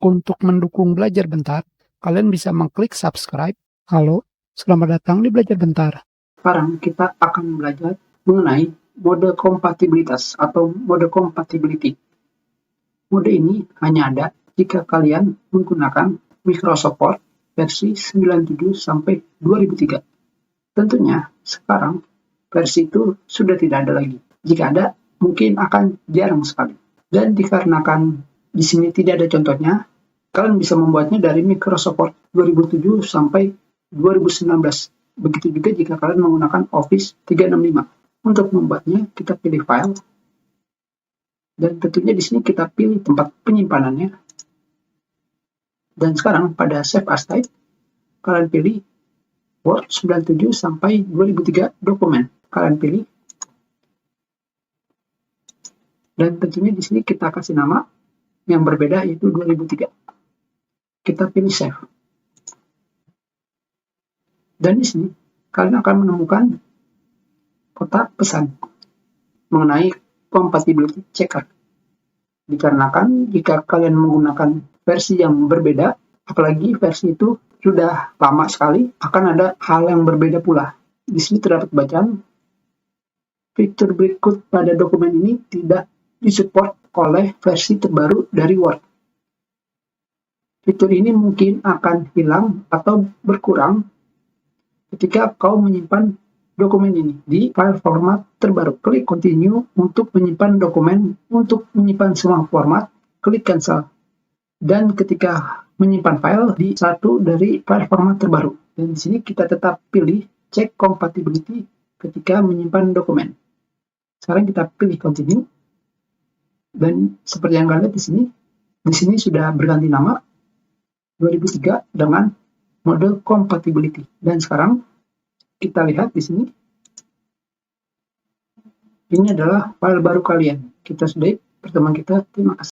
Untuk mendukung Belajar Bentar, kalian bisa mengklik subscribe. Halo, selamat datang di Belajar Bentar. Sekarang kita akan belajar mengenai mode kompatibilitas atau mode compatibility. Mode ini hanya ada jika kalian menggunakan Microsoft Word versi 97 sampai 2003. Tentunya sekarang versi itu sudah tidak ada lagi. Jika ada, mungkin akan jarang sekali. Dan dikarenakan di sini tidak ada contohnya, kalian bisa membuatnya dari Microsoft Word 2007 sampai 2019. Begitu juga jika kalian menggunakan Office 365. Untuk membuatnya, kita pilih file. Dan tentunya di sini kita pilih tempat penyimpanannya. Dan sekarang pada Save As Type, kalian pilih Word 97 sampai 2003 dokumen. Kalian pilih. Dan tentunya di sini kita kasih nama yang berbeda yaitu 2003. Kita pilih Save. Dan di sini kalian akan menemukan kotak pesan mengenai compatibility checker. Dikarenakan jika kalian menggunakan versi yang berbeda, apalagi versi itu sudah lama sekali, akan ada hal yang berbeda pula. Di sini terdapat bacaan, fitur berikut pada dokumen ini tidak disupport oleh versi terbaru dari Word. Fitur ini mungkin akan hilang atau berkurang ketika kau menyimpan dokumen ini di file format terbaru. Klik continue untuk menyimpan dokumen. Untuk menyimpan semua format, klik cancel. Dan ketika menyimpan file di satu dari file format terbaru. Dan di sini kita tetap pilih cek compatibility ketika menyimpan dokumen. Sekarang kita pilih continue. Dan seperti yang kalian lihat di sini sudah berganti nama 2003 dengan mode compatibility. Dan sekarang kita lihat di sini, ini adalah file baru kalian. Kita sudahi pertemuan kita. Terima kasih.